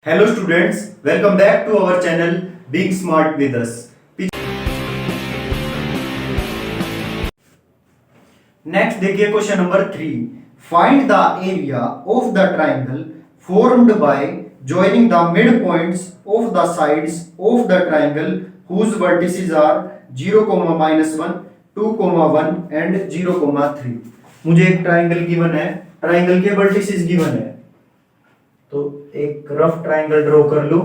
Hello students, welcome back to our channel Being Smart with Us. Next देखिए question number 3. Find the area of the triangle formed by joining the midpoints of the sides of the triangle whose vertices are 0, -1, 2, 1 and 0, 3. मुझे एक triangle given है, triangle के vertices given है, तो एक rough triangle draw कर लो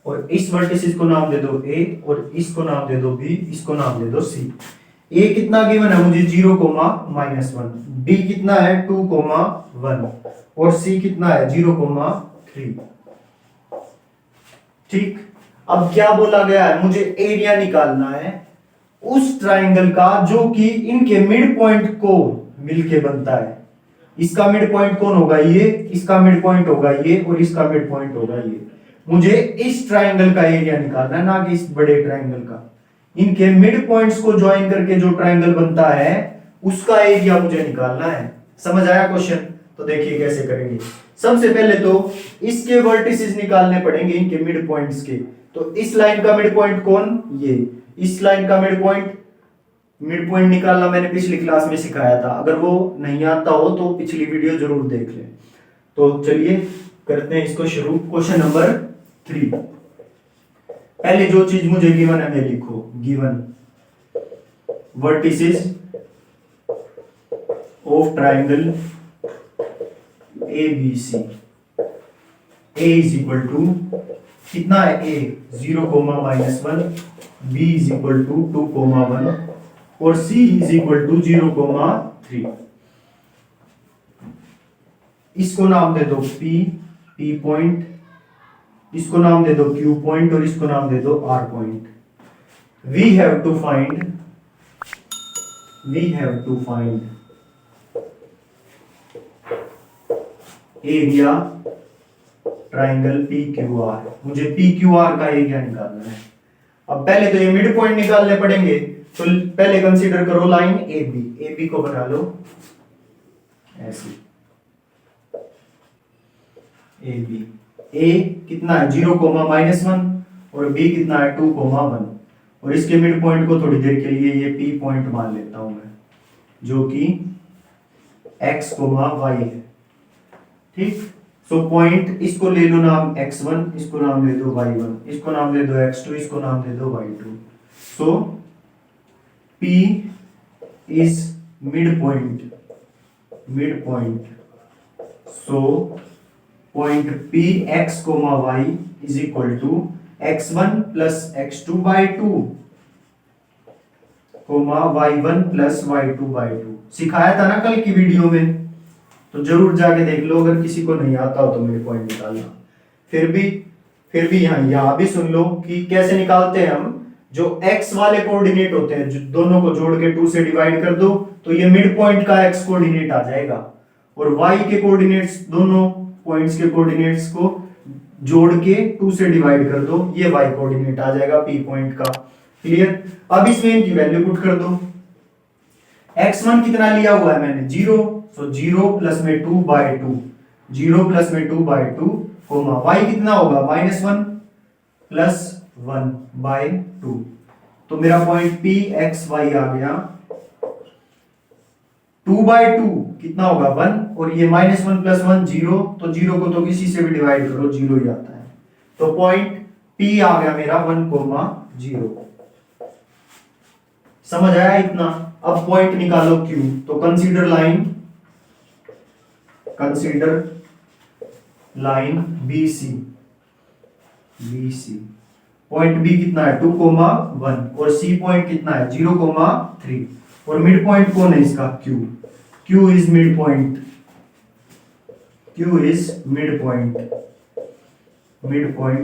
और इस वर्टिसेस को नाम दे दो ए और इसको नाम दे दो बी, इसको नाम दे दो सी. ए कितना गिवन है मुझे 0, -1, बी कितना है 2, 1 और सी कितना है 0, 3. ठीक, अब क्या बोला गया है, मुझे एरिया निकालना है उस ट्राइंगल का जो कि इनके मिड पॉइंट को मिलके बनता है. इसका मिड पॉइंट कौन होगा, ये, इसका मिड पॉइंट होगा ये और इसका मिड पॉइंट होगा ये. मुझे इस ट्राइंगल का एरिया निकालना है, ना कि इस बड़े ट्राइंगल का. इनके मिड पॉइंट्स को ज्वाइन करके जो ट्राइंगल बनता है उसका एरिया मुझे निकालना है. समझ आया क्वेश्चन? तो देखिए कैसे करेंगे. सबसे पहले तो इसके वर्टिसेस निकालने पड़ेंगे, इनके मिड पॉइंट्स के. तो इस लाइन का मिड पॉइंट कौन, ये. इस लाइन का मिड पॉइंट निकालना मैंने पिछली क्लास में सिखाया था. अगर वो नहीं आता हो तो पिछली वीडियो जरूर देख लें. तो चलिए करते हैं इसको शुरू. Question number 3. पहले जो चीज मुझे गिवन है मैं लिखो. Given vertices of triangle A B C. A is equal to कितना है, A 0, -1, B is equal to 2, 1 और C इज इक्वल टू 0, 3. इसको नाम दे दो P पॉइंट, इसको नाम दे दो Q पॉइंट और इसको नाम दे दो R point. We have to find area triangle PQR. मुझे PQR का एरिया निकालना है. अब पहले तो ये मिड पॉइंट निकालने पड़ेंगे. तो पहले कंसीडर करो लाइन AB को बना लो ऐसे. AB, A कितना है 0, -1 और B कितना है 2, 1 और इसके मिड पॉइंट को थोड़ी देर के लिए ये P पॉइंट मान लेता हूं मैं, जो कि X, Y है. ठीक, सो पॉइंट इसको ले लो नाम X1, इसको नाम दे दो Y1, इसको नाम दे दो X2, इसको नाम दे दो Y2. So P is midpoint. So point P x, y is equal to x1 plus x2 by 2, y1 plus y2 by 2. सिखाया था ना कल की वीडियो में, तो जरूर जाके देख लो अगर किसी को नहीं आता हो तो मेरे पॉइंट निकालना. फिर भी यहाँ भी सुन लो कि कैसे निकालते हैं हम. जो x वाले कोऑर्डिनेट होते हैं, जो दोनों को जोड़ के 2 से डिवाइड कर दो तो ये मिड पॉइंट का x कोऑर्डिनेट आ जाएगा. और y के कोऑर्डिनेट्स, दोनों पॉइंट्स के कोऑर्डिनेट्स को जोड़ के 2 से डिवाइड कर दो, ये y कोऑर्डिनेट आ जाएगा P पॉइंट का. क्लियर? अब इसमें इनकी वैल्यू पुट कर दो. x1 कितना लिया हुआ है मैंने 0, सो 0 प्लस में 2 बाय 2, 0 प्लस में 2 बाय 2, y कितना होगा -1 प्लस 1 बाय 2. तो मेरा पॉइंट P x y आ गया. 2 बाय 2 कितना होगा 1 और ये -1 प्लस 1 0, तो 0 को तो किसी से भी डिवाइड करो 0 ही आता है. तो पॉइंट P आ गया मेरा 1, 0. समझ आया इतना? अब पॉइंट निकालो Q. तो consider line BC. Point B कितना है 2, 1 और C पॉइंट कितना है 0, 3 और मिड पॉइंट कौन है इसका Q. Q is mid point.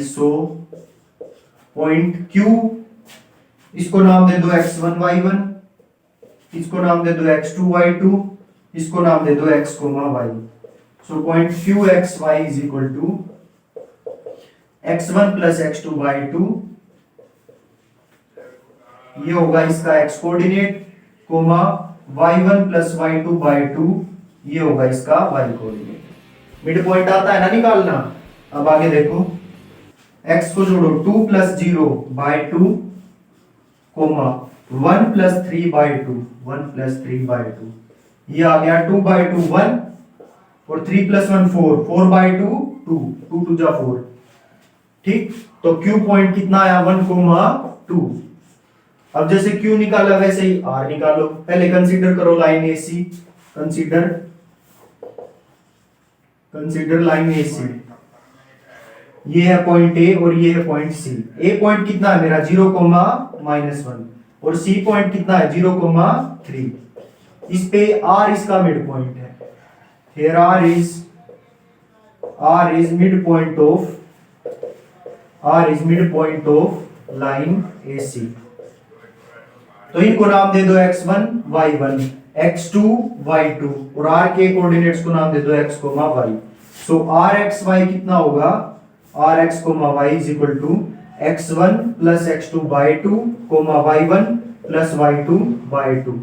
So point Q, इसको नाम दे दो x1 y1, इसको नाम दे दो x2 y2, इसको नाम दे दो x, y. So point Q x y is equal to x1 plus x2 by 2, ये होगा इसका x coordinate, y1 plus y2 by 2, ये होगा इसका y कोऑर्डिनेट. मिड पॉइंट आता है ना निकालना। अब आगे देखो, x को जोड़ो 2 प्लस 0/2 कोमा 1 प्लस 3/2, 1 प्लस 3/2, ये आ गया 2/2 1 और 3 प्लस 1 4, 4/2 2, 2 2 जा 4। ठीक, तो Q पॉइंट कितना आया 1,2। अब जैसे Q निकाला वैसे ही R निकालो। पहले कंसीडर करो line AC, consider line AC। ये है पॉइंट A और ये है पॉइंट C। A पॉइंट कितना है मेरा 0,-1 और C पॉइंट कितना है 0,3। इस पे R इसका मिड पॉइंट है। Here R is midpoint of line AC। तो इनको नाम दे दो x1 y1, x2 y2 और R के कोऑर्डिनेट्स को नाम दे दो x, y। सो rxy कितना होगा, rx, y is equal to x1 plus x2 by 2 y1 plus y2/2।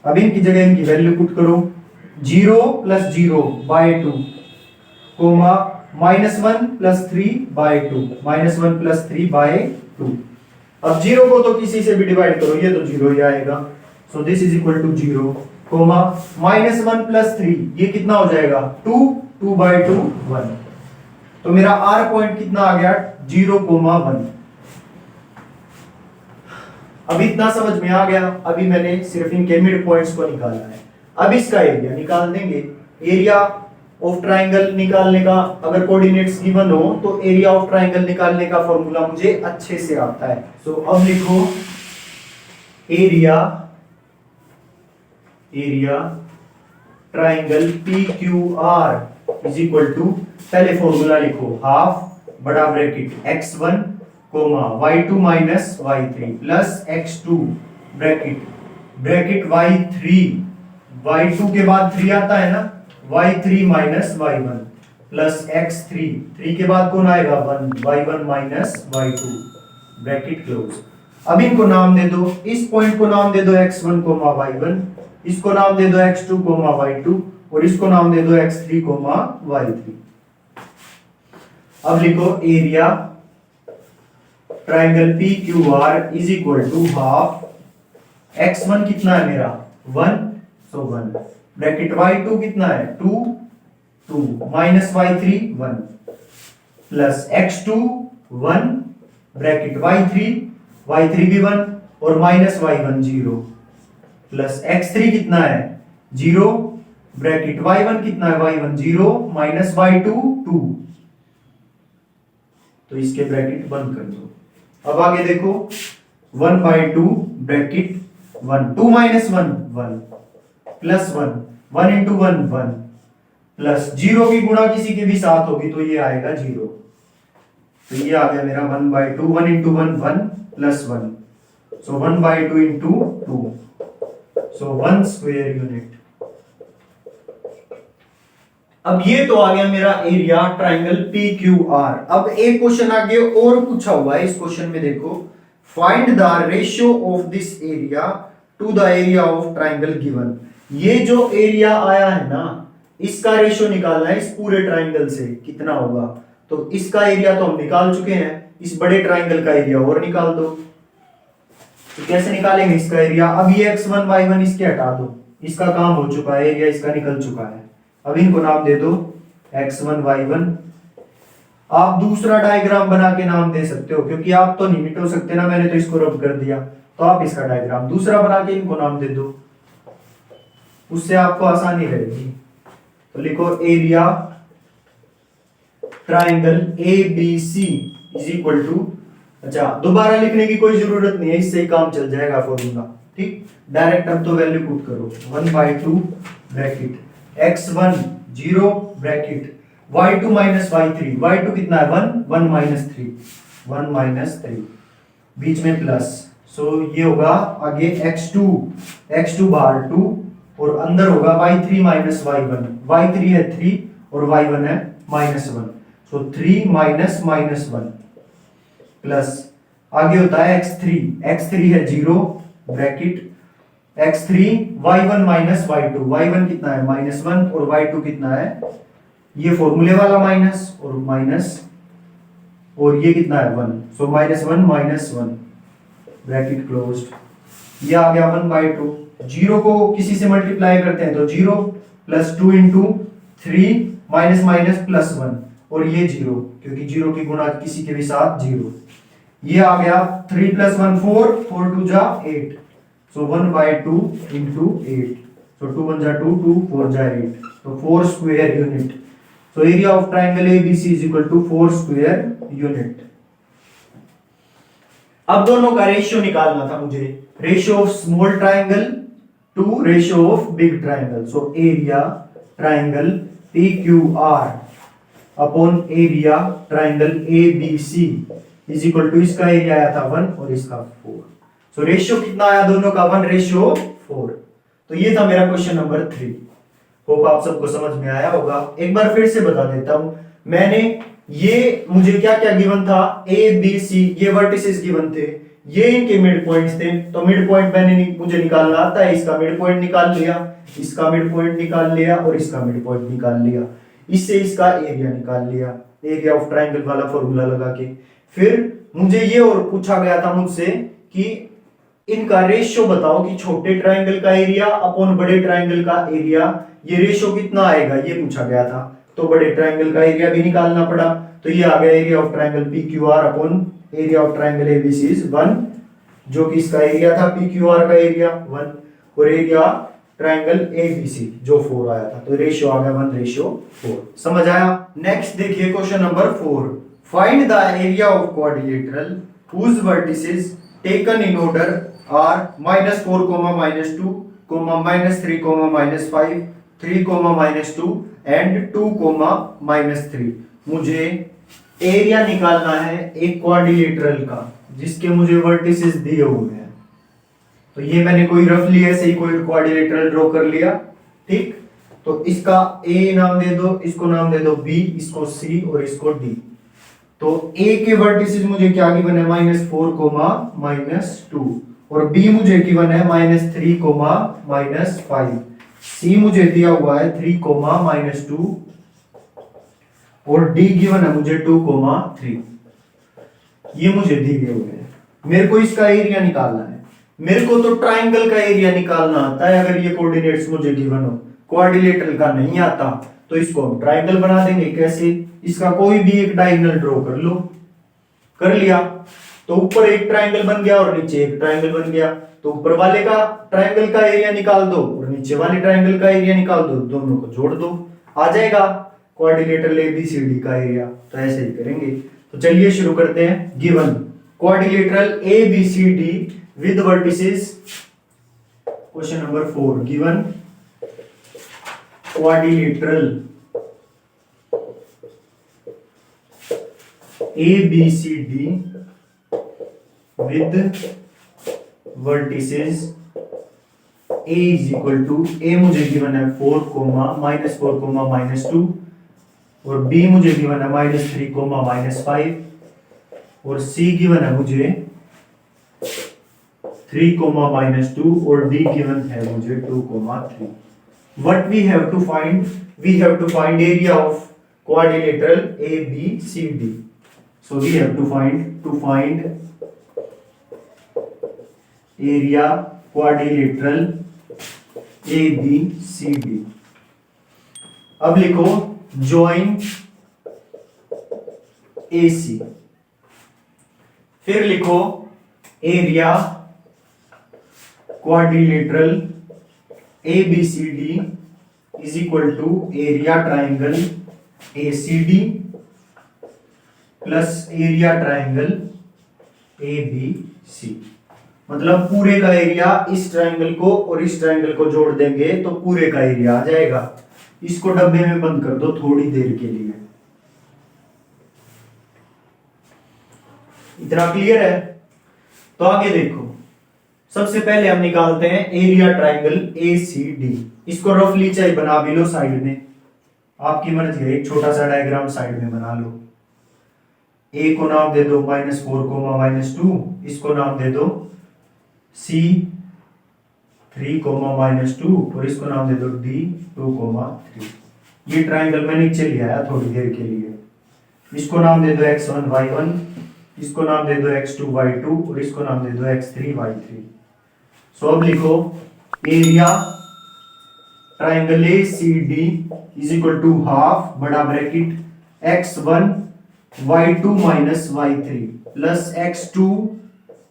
अब इनकी जगह इनकी वैल्यू पुट करो, 0 प्लस 0/2 कोमा -1 प्लस 3/2, -1 प्लस 3/2। अब 0 को तो किसी से भी डिवाइड करो, ये तो 0 ही आएगा। So this is equal to 0 comma -1 plus 3, ये कितना हो जाएगा 2, 2/2 1। तो मेरा R पॉइंट कितना आ गया 0,1। अब इतना समझ में आ गया। अभी मैंने सिर्फ इनके मिड पॉइंट्स को निकाला है। अब इसका एरिया निकाल देंगे। एरिया ऑफ ट्राइंगल निकालने का अगर कोऑर्डिनेट्स गिवन हो तो एरिया ऑफ ट्राइंगल निकालने का फॉर्मूला मुझे अच्छे से आता है। सो अब लिखो area triangle PQR is equal to, पहले फॉर्मूला लिखो हाफ बड़ा bracket x1 comma y2 minus y3 plus x2 bracket y3, y2 के बाद 3 आता है ना, y3 minus y1 plus x3, 3 के बाद कौन आएगा 1, y1 minus y2 bracket close. अब इनको नाम दे दो, इस पॉइंट को नाम दे दो x1 y1, इसको नाम दे दो x2 y2 और इसको नाम दे दो x3 y3। अब लिखो area triangle PQR is equal to half x1 कितना है मेरा 1, सो 1 ब्रैकेट y2 कितना है 2, 2 minus y3 1 plus x2 1 bracket y3 भी 1 और माइनस y1 0 प्लस x3 कितना है 0 ब्रैकेट y1 कितना है y1 0 माइनस y2 2। तो इसके ब्रैकेट बंद कर दो। अब आगे देखो 1/2 bracket 1, 2 minus 1 1 plus 1, 1 into 1 1 plus 0 की गुणा किसी के भी साथ होगी तो ये आएगा 0। तो ये आ गया मेरा 1/2, 1 इंटू 1 1 प्लस 1, सो 1/2 इंटू 2, सो 1 स्क्वायर यूनिट। अब ये तो आ गया मेरा एरिया ट्राइंगल PQR। अब एक क्वेश्चन आगे और पूछा हुआ है। इस क्वेश्चन में देखो, find the ratio of this area to the area of triangle given. ये जो एरिया आया है ना, इसका रेशियो निकालना है इस पूरे ट्राइंगल से कितना होगा। तो इसका एरिया तो हम निकाल चुके हैं, इस बड़े ट्राइंगल का एरिया और निकाल दो। तो कैसे निकालेंगे इसका एरिया, अब ये x1 y1 इसके हटा दो, इसका काम हो चुका है, एरिया इसका निकल चुका है। अब इनको नाम दे दो x1 y1। आप दूसरा डायग्राम बना के नाम दे सकते हो, क्योंकि आप तो नहीं मिटो सकते ना, मैंने तो इसको रब कर दिया, तो आप इसका डायग्राम दूसरा बना के इनको नाम दे दो, उससे आपको आसानी रहेगी। तो लिखो area triangle ABC is equal to, अच्छा दोबारा लिखने की कोई जरूरत नहीं है, इससे ही काम चल जाएगा फॉर्मूला। ठीक, डायरेक्ट अब तो वैल्यू पुट करो 1/2 bracket x1 0 bracket y2 minus y3, y2 कितना है 1, 1 माइनस 3, 1 माइनस 3 बीच में प्लस, सो ये होगा आगे x2 बाहर 2 और अंदर होगा y3 माइनस y1, y3 है 3 और y1 है -1, सो 3 माइनस -1 प्लस आगे होता है x3 है 0 bracket x3 y1 minus y2, y1 कितना है -1 और y2 कितना है ये फॉर्मूले वाला माइनस और माइनस, और ये कितना है 1, सो -1 -1 ब्रैकेट क्लोज्ड। ये आ गया 1/2। जीरो को किसी से मल्टीप्लाई करते हैं तो 0 plus 2 into 3 minus minus plus 1, और ये 0 क्योंकि 0 की गुणा किसी के भी साथ 0। ये आ गया 3 + 1 4, 4 2 जा 8, सो 1/2 इंटू 8, सो 2 1 जा 2, 2 4 जा 8, तो 4 square unit. So area of triangle ABC is equal to 4 square unit। अब दोनों का रेशियो निकालना था मुझे, ratio of small triangle to ratio of big triangle. So area triangle PQR upon area triangle ABC is equal to, इसका area आया था 1 और इसका 4। सो रेशियो कितना आया दोनों का, 1/4। तो ये था मेरा क्वेश्चन नंबर 3। होप आप सबको समझ में आया होगा। एक बार फिर से बता देता हूं, मैंने ये मुझे क्या क्या गिवन था, ए बी सी, ये वर्टिसेस गिवन थे, ये इनके मिड पॉइंट्स थे। तो मिड पॉइंट मुझे निकालना आता है, इसका मिड पॉइंट निकाल लिया, इसका मिड पॉइंट निकाल लिया और इसका मिड पॉइंट निकाल लिया, इससे इसका एरिया निकाल लिया, एरिया ऑफ ट्राइंगल वाला फॉर्मूला लगा के। फिर मुझे ये और पूछा गया था मुझसे कि इनका रेशियो बताओ कि छोटे ट्राइंगल का एरिया अपॉन बड़े ट्राइंगल का एरिया, ये रेशियो कितना आएगा, ये पूछा गया था। तो बड़े ट्राइंगल का एरिया भी निकालना पड़ा, तो ये आ गया area of triangle PQR upon area of triangle ABC is 1, जो कि इसका एरिया था PQR का एरिया 1, और एरिया ट्राइंगल ABC जो 4 आया था। तो रेशियो आ गया 1/4। समझ आया। नेक्स्ट देखिए question number 4, find the area of quadrilateral whose vertices taken in order are -4, -2, -3, -5, 3, -2 and 2, -3। मुझे एरिया निकालना है एक क्वाड्रिलेटरल का जिसके मुझे वर्टिसेस दिए हुए हैं। तो ये मैंने कोई रफली ऐसे ही कोई क्वाड्रिलेटरल ड्रॉ कर लिया, ठीक। तो इसका ए नाम दे दो, इसको नाम दे दो B, इसको C और इसको D। तो A के वर्टिसेस मुझे क्या गिवन है, -4, -2, और B मुझे गिवन है -3, -5। C मुझे दिया हुआ है 3, -2, और D गिवन है मुझे 2, 3। ये मुझे दिए हुए हैं, मेरे को इसका एरिया निकालना है। मेरे को तो ट्राइंगल का एरिया निकालना आता है अगर ये कोऑर्डिनेट्स मुझे गिवन हो, क्वाड्रिलेटरल का नहीं आता। तो इसको हम ट्राइंगल बना देंगे। कैसे, इसका कोई भी एक डायगोनल ड्रॉ कर लो, कर लिया तो ऊपर एक ट्राइंगल बन गया और नीचे एक ट्राइंगल बन गया। तो ऊपर वाले का ट्राइंगल का एरिया निकाल दो और नीचे वाले ट्राइंगल का एरिया निकाल दो, दोनों को जोड़ दो, आ जाएगा क्वाड्रिलेटरल ABCD का एरिया। तो ऐसे ही करेंगे। तो चलिए शुरू करते हैं। Given quadrilateral ABCD with vertices, question number 4, given quadrilateral ABCD with vertices A is equal to, A मुझे गिवन है 4, -4, -2, और B मुझे गिवन है -3, -5, और C गिवन है मुझे 3, -2, और D गिवन है मुझे 2, 3। What we have to find? We have to find area of quadrilateral ABCD. So we have to find area quadrilateral ABCD। अब लिखो join AC, फिर लिखो area quadrilateral ABCD is equal to area triangle ACD plus area triangle ABC। मतलब पूरे का area इस triangle को और इस ट्राइंगल को जोड़ देंगे तो पूरे का एरिया आ जाएगा। इसको डब्बे में बंद कर दो थोड़ी देर के लिए। इतना क्लियर है? तो आगे देखो, सबसे पहले हम निकालते हैं एरिया ट्राइंगल ACD। इसको रफली चाहे बना भी लो साइड में, आपकी मर्जी है। एक छोटा सा डायग्राम साइड में बना लो। A को नाम दे दो -4, -2, इसको नाम दे दो C 3, -2, और इसको नाम दे दो D 2, 3। ये ट्राइंगल मैं नीचे ले आया थोड़ी देर के लिए। इसको नाम दे दो x1 y1, इसको नाम दे दो x2 y2 और इसको नाम दे दो x3 y3। सो अब लिखो area triangle ACD is equal to half बड़ा bracket x1 y2 minus y3 plus x2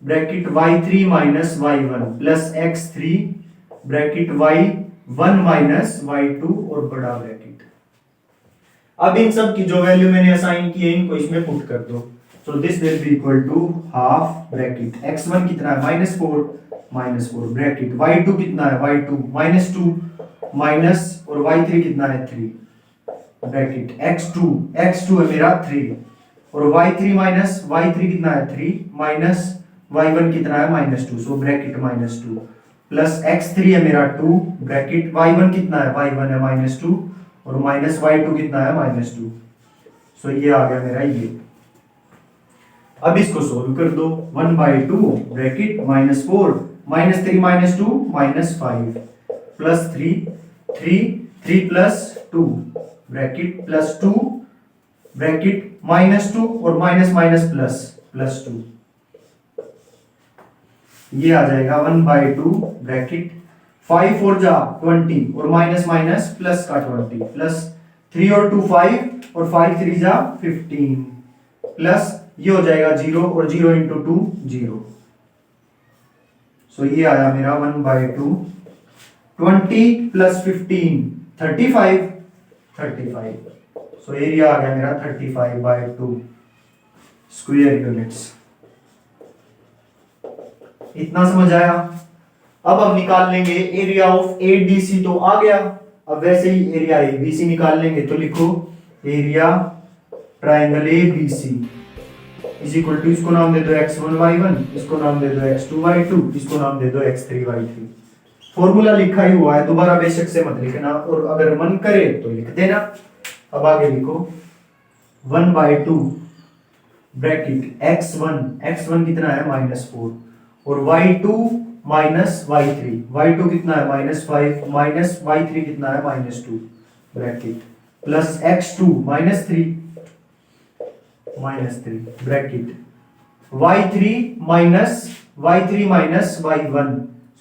bracket y3 minus y1 plus x3 bracket y1 minus y2 और बड़ा ब्रैकेट। अब इन सब की जो वैल्यू मैंने असाइन की है इनको इसमें पुट कर दो। So this will be equal to half bracket x1 कितना है -4 ब्रैकेट y2 कितना है y2 -2 माइनस और y3 कितना है 3 ब्रैकेट x2 है मेरा 3 और y3 माइनस y3 कितना है 3 माइनस y1 कितना है -2 सो ब्रैकेट -2 प्लस x3 है मेरा 2 ब्रैकेट y1 कितना है y1 है -2 और माइनस y2 कितना है -2 सो ये आ गया मेरा ये। अब इसको सोल्व कर दो 1/2 bracket -4 -3 -2 -5 plus 3 plus 2 bracket plus 2 bracket -2 और माइनस प्लस 2 ये आ जाएगा 1/2 ब्रैकेट 5 4 जा 20 और माइनस प्लस का 20 प्लस 3 और 2 5 और 5 3 जा 15 प्लस ये हो जाएगा 0 और 0 इंटू 2 0। सो ये आया मेरा 1/2 20 प्लस 15 35 सो एरिया आ गया मेरा 35/2 स्क्वायर यूनिट्स। इतना समझ आया। अब हम निकाल लेंगे एरिया ऑफ ADC तो आ गया। अब वैसे ही एरिया ABC निकाल लेंगे तो लिखो area triangle ABC is equal to इसको नाम दे दो x1 y1, इसको नाम दे दो x2 y2, इसको नाम दे दो x3 y3। फॉर्मूला लिखा ही हुआ है, दोबारा बेशक से मत लिखना और अगर मन करे तो लिख देना। अब आगे लिखो 1/2 ब्रैकेट x1 कितना है -4 और y2 माइनस y3 कितना है -5 माइनस y3 कितना है -2 bracket plus x2 -3 bracket y3 minus y1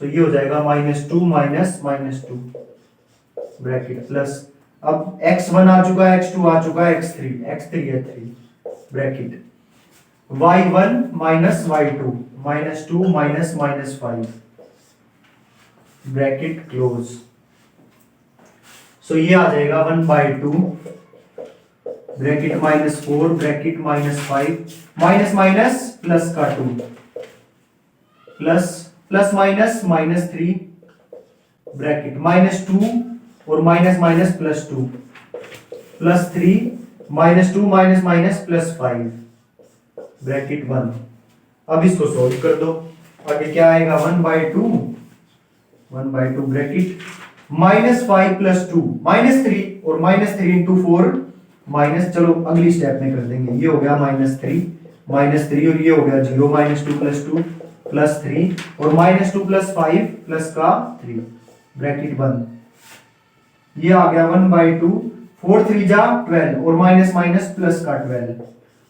सो ये हो जाएगा -2 माइनस 2 ब्रैकेट प्लस अब x1 आ चुका है x2 आ चुका है x3 है 3 bracket y1 minus y2 -2 minus 5 bracket close. So ये आ जाएगा 1/2 ब्रैकेट -4 ब्रैकेट -5 माइनस प्लस का 2 प्लस माइनस 3 ब्रैकेट -2 और minus plus 2 plus 3 -2 minus plus 5 bracket 1। अब इसको सोल्व कर दो। आगे क्या आएगा 1/2 ब्रैकेट -5 प्लस 2 -3 और -3 इंटू 4 माइनस, चलो अगली स्टेप में कर देंगे। ये हो गया -3 और ये हो गया 0 -2 प्लस 2 प्लस 3 और -2 प्लस 5 प्लस का 3 ब्रैकेट 1। ये आ गया 1/2 4 3 जा 12 और माइनस प्लस का 12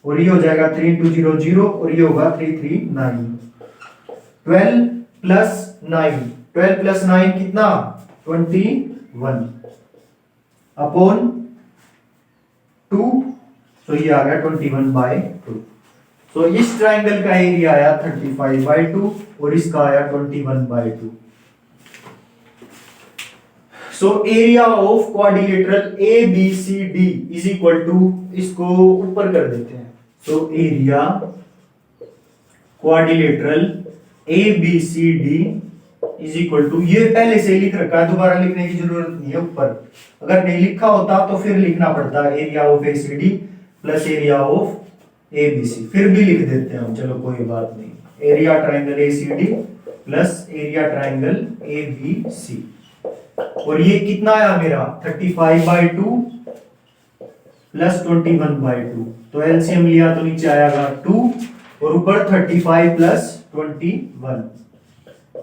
और ये हो जाएगा 3 इंटू 0 0 और ये होगा 3 3 9 12 प्लस 9 कितना 21 अपॉन 2 सो ये आ गया 21/2। सो इस ट्राइंगल का एरिया आया 35/2 और इसका आया 21/2। So area of quadrilateral ABCD is equal to, इसको ऊपर कर देते हैं। So area quadrilateral ABCD is equal to, ये पहले से लिख रखा है, दोबारा लिखने की जरूरत नहीं है। ऊपर अगर नहीं लिखा होता तो फिर लिखना पड़ता है area of ACD plus area of ABC, फिर भी लिख देते हैं हम, चलो कोई बात नहीं। Area triangle ACD plus area triangle ABC और ये कितना आया मेरा 35/2 प्लस 21/2, तो एलसीएम लिया तो नीचे आएगा 2 और ऊपर 35 प्लस 21,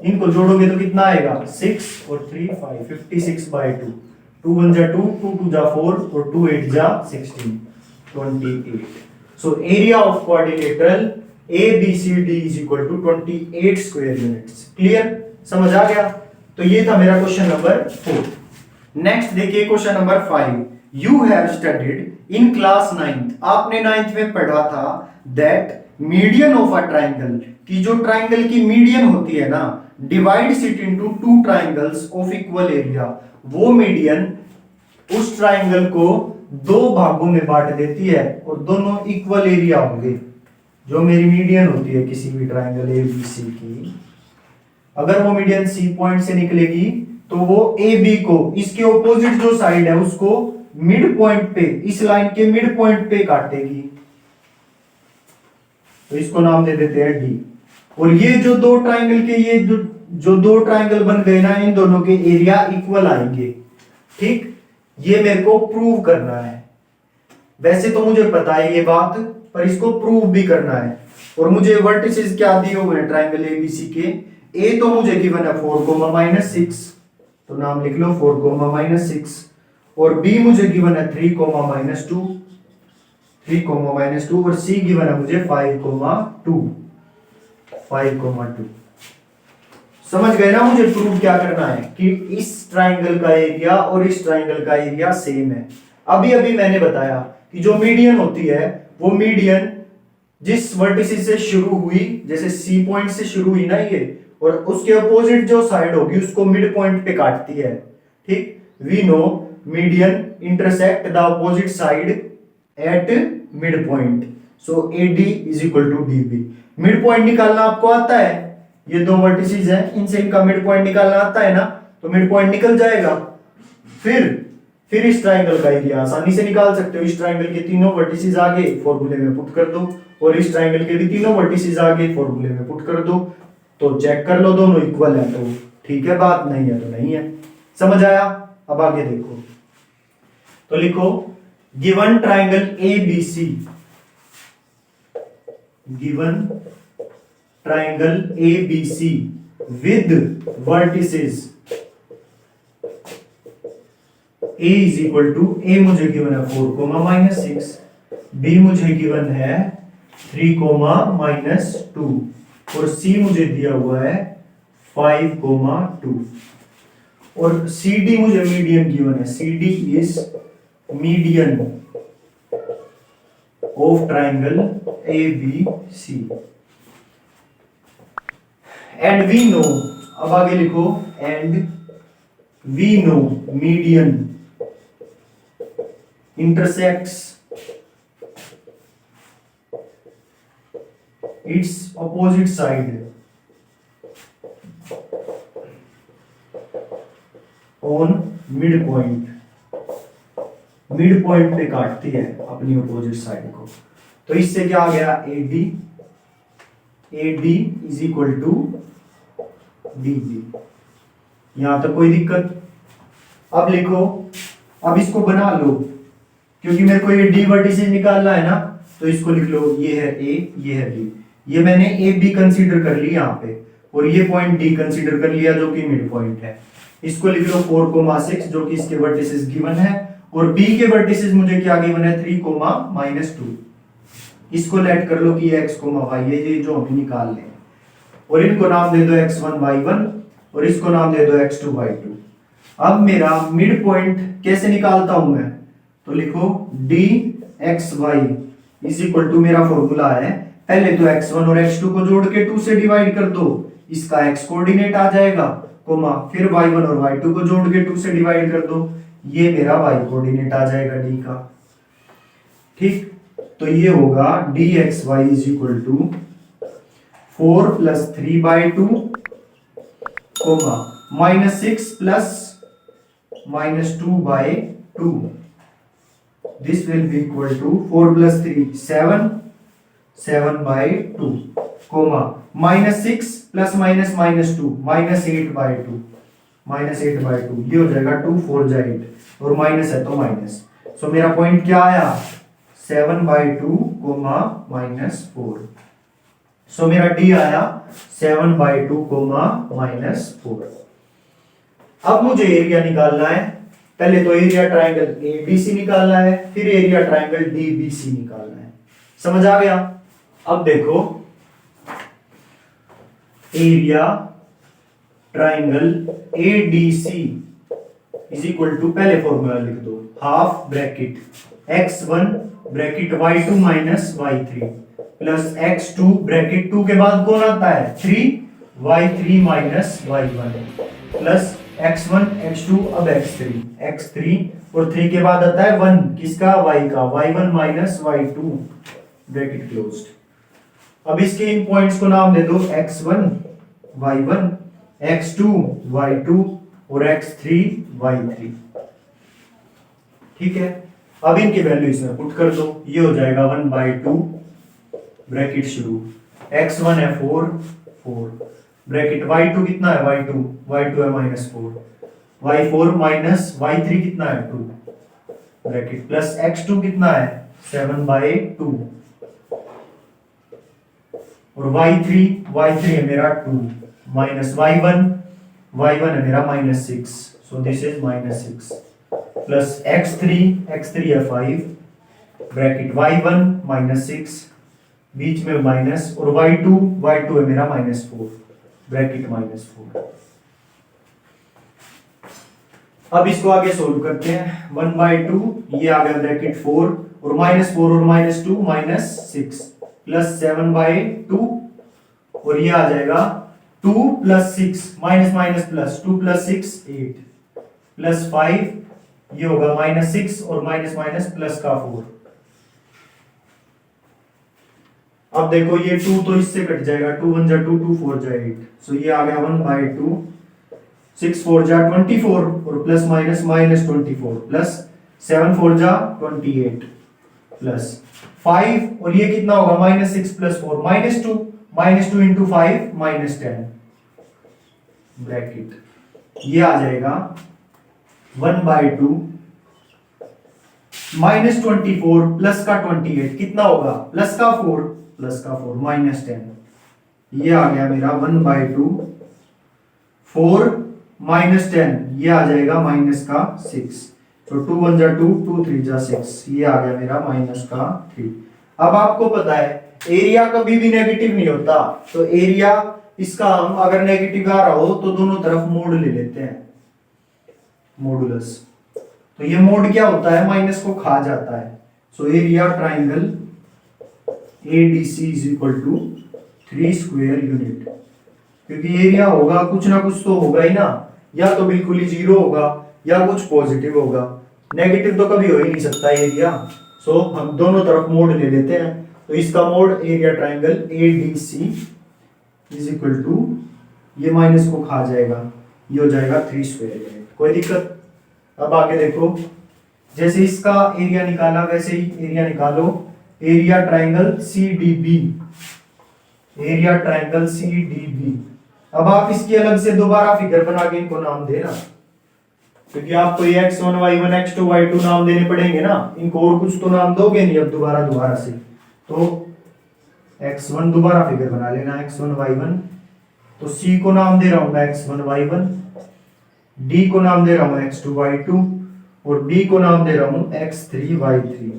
इनको जोड़ोगे तो कितना आएगा 6 और 3 5 56/2 2 1 जा 2, 2 2 जा 4 और 2 8 जा 16, 28. So area of quadrilateral ABCD is equal to 28 square units. Clear, समझ आ गया? तो ये था मेरा क्वेश्चन नंबर 4. नेक्स्ट देखिए question number 5. You have studied in class 9th, आपने 9th में पढ़ा था that median of a triangle, कि जो ट्राइंगल की मीडियन होती है ना, divides it into two triangles of equal area, वो मीडियन उस ट्राइंगल को दो भागों में बांट देती है और दोनों इक्वल एरिया होंगे. जो मेरी मीडियन होती है किसी भी ट्राइंगल ए बी सी की, अगर वो मीडियन सी पॉइंट से निकलेगी तो वो ए बी को इसके ऑपोजिट जो साइड है उसको मिड पॉइंट पे, इस लाइन के मिड पॉइंट पे काटेगी. तो इसको नाम दे देते हैं डी. और ये जो दो ट्राइंगल के ये जो दो ट्राइंगल बन गए ना, इन दोनों के एरिया इक्वल आएंगे. ठीक, ये मेरे को प्रूव करना है. वैसे तो मुझे पता है ये बात, पर इसको प्रूव भी करना है. और मुझे वर्टिसेस क्या दिए हुए हैं ट्राइंगल एबीसी के. ए तो मुझे गिवन है 4, -6, तो नाम लिख लो 4, -6. और बी मुझे गिवन है 3, -2, 3, -2. और सी गिवन है मुझे 5, 2. समझ गए ना मुझे प्रूव क्या करना है, कि इस ट्राइंगल का एरिया और इस ट्राइंगल का एरिया सेम है. अभी अभी मैंने बताया कि जो मीडियन होती है वो मीडियन जिस वर्टिसेस से शुरू हुई, जैसे सी पॉइंट से शुरू हुई ना ये, और उसके अपोजिट जो साइड होगी उसको मिड पॉइंट पे काटती है. ठीक, we know median intersect the opposite side at mid point. So AD is equal to DB. Mid point निकालना आपको आता है, ये दो वर्टिसेस हैं, इनसे इनका मिड पॉइंट निकालना आता है ना, तो मिड पॉइंट निकल जाएगा. फिर इस ट्राइंगल का एरिया आसानी से निकाल सकते हो. इस ट्राइंगल के तीनों वर्टिसेस आगे फॉर्मूले में पुट कर दो, और इस ट्राइंगल के भी तीनों वर्टिसेस आगे फॉर्मूले में पुट कर दो. तो चेक कर लो दोनों इक्वल है तो ठीक है बात, नहीं है तो नहीं है. समझ आया? अब आगे देखो, तो लिखो given triangle ABC, given triangle ABC with vertices A is equal to, A मुझे गिवन है 4, -6, B मुझे गिवन है 3, -2, और C मुझे दिया हुआ है 5, 2. और CD मुझे मीडियन गिवन है. CD is median of triangle ABC. And we know, अब आगे लिखो, and we know median intersects its opposite side on midpoint. midpoint पे काटती है अपनी अपोजिट साइड को. तो इससे क्या आ गया, AD is equal to DB. यहां तक कोई दिक्कत? अब लिखो, अब इसको बना लो, क्योंकि मेरे को ये डी वर्टिसेस निकालना है ना, तो इसको लिख लो, ये है A, ये है B. ये मैंने AB कंसीडर कर ली यहाँ पे, और ये पॉइंट D कंसीडर कर लिया जो कि मिड पॉइंट है. इसको लिख लो 4, 6 जो कि इसके वर्टिसेस गिवन है, और B के वर्टिसेस मुझे क्या गिवन है 3, -2. इसको लेट कर लो कि x, y है, ये जो हमें निकाल लें, और इनको नाम दे दो x1, y1, और इसको नाम दे दो x2, y2. अब मेरा मिड पॉइंट कैसे निकालता हूं मैं, तो लिखो dxy इज इक्वल टू, मेरा फॉर्मूला है, पहले तो x1 और x2 को जोड़ के 2 से डिवाइड कर दो, इसका x कोऑर्डिनेट आ जाएगा, कोमा, फिर y1 और y2 को जोड़ के 2 से डिवाइड कर दो, ये मेरा y कोऑर्डिनेट आ जाएगा d का. ठीक, तो ये होगा dxy is equal to 4 + 3/2, comma, -6 + -2/2. This will be equal to 4 + 3 7, 7/2, comma, -6 + -2 -8/2, -8/2. ये हो जाएगा 2 4 जा 8, और माइनस है तो माइनस. सो मेरा पॉइंट क्या आया, 7/2, -4. सो मेरा डी आया 7/2, -4. अब मुझे एरिया निकालना है पहले तो एरिया ट्राइंगल एबीसी निकालना है, फिर एरिया ट्राइंगल डीबीसी निकालना है। समझ आ गया? अब देखो area triangle ADC is equal to, पहले फॉर्मूला लिख दो, half bracket x1 bracket y2 minus y3 plus x2 bracket 2 के बाद कौन आता है 3 y3 minus y1 plus x1 x2 अब x3 और 3 के बाद आता है 1 किसका y का y1 minus y2 bracket closed. अब इसके इन पॉइंट्स को नाम दे दो x1 y1 x2 y2 और x3 y3। ठीक है, अब इनकी वैल्यू इसमें पुट कर दो, ये हो जाएगा 1/2 ब्रैकेट शुरू, x1 है 4 ब्रैकेट y2 कितना है y2 है -4 y4 माइनस y3 कितना है 2 ब्रैकेट प्लस x2 कितना है 7/2 और y3 है मेरा 2 माइनस y1 है मेरा -6, सो दिस इज -6 प्लस x3 है 5 ब्रैकेट y1 -6 बीच में माइनस और y2 है मेरा -4 ब्रैकेट -4। अब इसको आगे सोल्व करते हैं, 1/2 ये आ गया ब्रैकेट 4 और -4 और -2 -6 प्लस 7/2 और ये आ जाएगा 2 + 6 माइनस प्लस 2 + 6 8 प्लस 5 ये होगा -6 और माइनस प्लस का 4। अब देखो ये 2 तो इससे कट जाएगा, 2 1 जा 2 2 4 जा 8, सो ये आ गया 1/2 6 4 जा 24 और प्लस माइनस -24 प्लस 7 4 जा 28 प्लस 5 और ये कितना होगा -6 + 4 -2 × 5 -10 ब्रैकेट, ये आ जाएगा 1/2 -24 प्लस का 28 कितना होगा प्लस का 4 -10, ये आ गया मेरा 1/2 4 -10 ये आ जाएगा माइनस का 6, तो 2 1 जा 2 2 3 जा 6 ये आ गया मेरा -3। अब आपको पता है एरिया कभी भी नेगेटिव नहीं होता, तो एरिया इसका हम अगर नेगेटिव आ रहा हो तो दोनों तरफ मोड ले लेते हैं, मॉडुलस। तो ये मोड क्या होता है माइनस को खा जाता है, so area triangle ADC is equal to 3 square unit, क्योंकि एरिया होगा कुछ ना कुछ तो होगा ही ना, या तो बिल्कुल ही 0 होगा या कुछ पॉजिटिव होगा, नेगेटिव तो कभी हो ही नहीं सकता एरिया। सो हम दोनों तरफ मोड ले लेते हैं, तो इसका mod area triangle ADC is equal to, ये माइनस को खा जाएगा, ये हो जाएगा 3 स्क्वायर यूनिट, कोई दिक्कत? अब आगे देखो, जैसे इसका एरिया निकाला वैसे ही एरिया निकालो area triangle CDB, area triangle CDB. अब आप इसकी अलग से दोबारा फिगर बना के इनको नाम देना, क्योंकि आपको ये x1 y1 x2 y2 नाम देने पड़ेंगे ना, इनको और कुछ तो नाम दोगे नहीं अब दोबारा से। तो x1 दोबारा फिगर बना लेना x1 y1, तो c को नाम दे रहा हूं मैं x1 y1, d को नाम दे रहा हूं x2 y2 और b को नाम दे रहा हूं x3 y3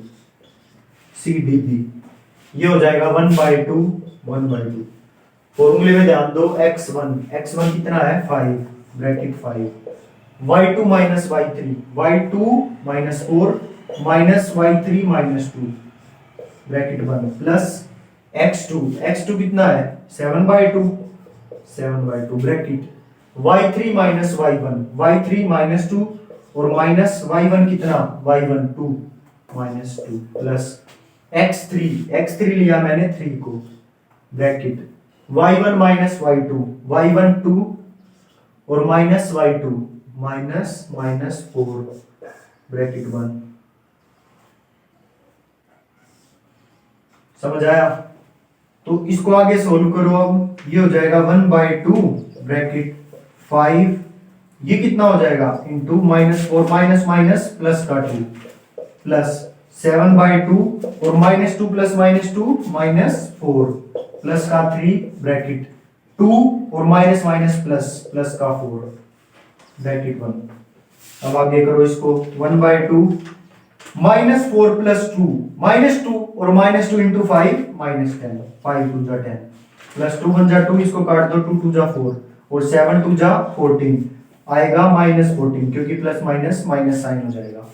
cdb, ये हो जाएगा 1/2 1/2। फॉर्मूले में ध्यान दो, x1 कितना है 5 bracket 5 y2 minus y3 y2 -4 minus y3 -2 bracket 1 plus x2 कितना है 7/2 ब्रैकेट y3 माइनस y1 -2 और माइनस y1 कितना y1 2 -2 प्लस x3 लिया मैंने 3 को ब्रैकेट y1 माइनस y1 2 और माइनस y2 -4 ब्रैकेट 1। समझ आया? तो इसको आगे सोल्व करो, अब ये हो जाएगा 1/2 ब्रैकेट 5, ये कितना हो जाएगा इंटू -4 माइनस प्लस का 2 प्लस 7/2 और -2 प्लस -2 -4 प्लस का 3 ब्रैकेट 2 और माइनस प्लस का 4 ब्रैकेट 1। अब आगे करो इसको 1/2 -4 + 2 -2 और -2 × 5 -10 5 2 जा 10 +2 1 जा 2 इसको काट दो 2 2 जा 4 और 7 2 जा 14 आएगा -14 क्योंकि प्लस माइनस माइनस साइन हो जाएगा।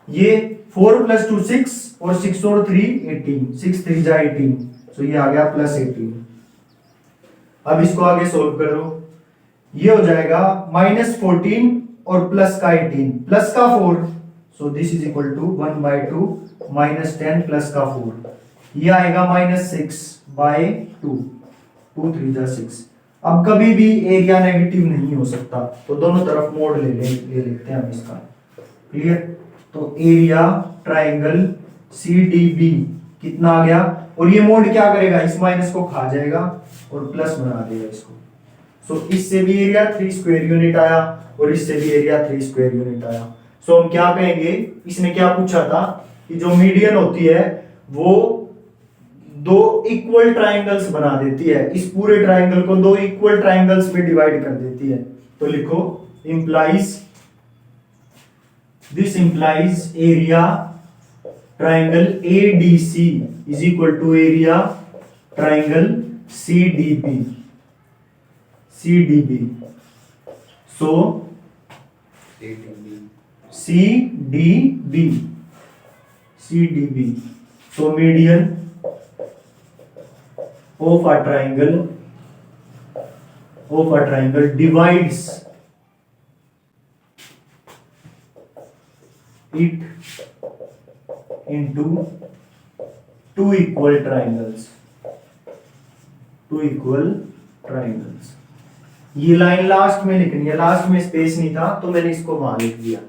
ये 4 + 2 6 और 6 और 3 18 6 3 जा 18 तो ये आ गया +18। अब इसको आगे सोल्व करो, ये हो जाएगा -14 और प्लस का 18 प्लस का 4 so this is equal to 1/2 -10 plus का 4 ये आएगा -6/2 2 3 जा 6। अब कभी भी एरिया नेगेटिव नहीं हो सकता तो दोनों तरफ मोड ले लेते हैं हम इसका। क्लियर? तो एरिया ट्राइंगल CDB कितना आ गया और ये मोड क्या करेगा, इस माइनस को खा जाएगा और प्लस बना देगा इसको। सो इससे भी एरिया 3 स्क्वायर यूनिट आया और इससे भी एरिया 3 स्क्वायर यूनिट आया। सो हम क्या कहेंगे, इसने क्या पूछा था कि जो मीडियन होती है वो दो इक्वल ट्राइंगल्स बना देती है, इस पूरे ट्राइंगल को दो इक्वल ट्राइंगल्स में डिवाइड कर देती है। तो लिखो this implies area triangle ADC is equal to area triangle CDB। So CDB so median of a triangle divides it into two equal triangles। ये लाइन लास्ट में लिखनी है, लास्ट में स्पेस नहीं था तो मैंने इसको वहां लिख दिया।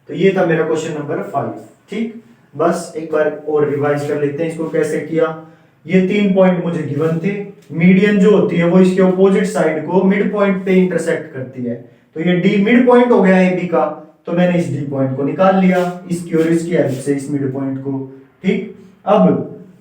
तो ये था मेरा क्वेश्चन नंबर 5। ठीक, बस एक बार और रिवाइज कर लेते हैं इसको कैसे किया। ये 3 पॉइंट मुझे गिवन थे, मीडियन जो होती है वो इसके ऑपोजिट साइड को मिड पॉइंट पे इंटरसेक्ट करती है। तो ये डी मिड पॉइंट हो गया AB का, तो मैंने इस डी पॉइंट को निकाल लिया इसकी और इसकी हेल्प से इस मिड पॉइंट को। ठीक, अब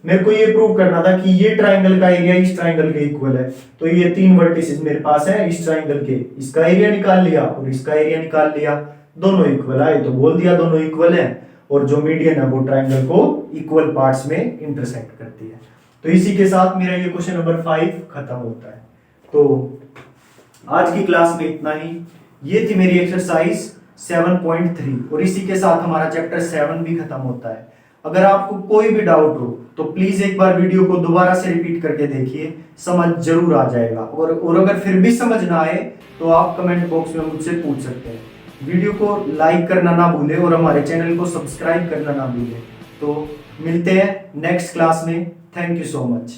मेरे को ये प्रूव करना था कि ये ट्राइंगल का एरिया इस ट्राइंगल के इक्वल है। तो ये 3 वर्टिसेस मेरे पास है इस ट्राइंगल के, इसका एरिया निकाल लिया और इसका एरिया निकाल लिया, दोनों इक्वल आए तो बोल दिया दोनों इक्वल है। और जो मीडियन है वो ट्राइंगल को इक्वल पार्ट्स में इंटरसेक्ट करती है। तो इसी के साथ मेरा ये क्वेश्चन नंबर 5 खत्म होता है। तो आज की क्लास में इतना ही। ये थी मेरी एक्सरसाइज 7.3 और इसी के साथ हमारा चैप्टर 7 भी खत्म होता है। अगर आपको कोई भी डाउट हो तो प्लीज एक बार वीडियो को दोबारा से रिपीट करके देखिए, समझ जरूर आ जाएगा। और अगर फिर भी समझ ना आए तो आप कमेंट बॉक्स में मुझसे पूछ सकते हैं। वीडियो को लाइक करना ना भूले और हमारे चैनल को सब्सक्राइब करना ना भूले। तो मिलते हैं नेक्स्ट क्लास में। Thank you so much.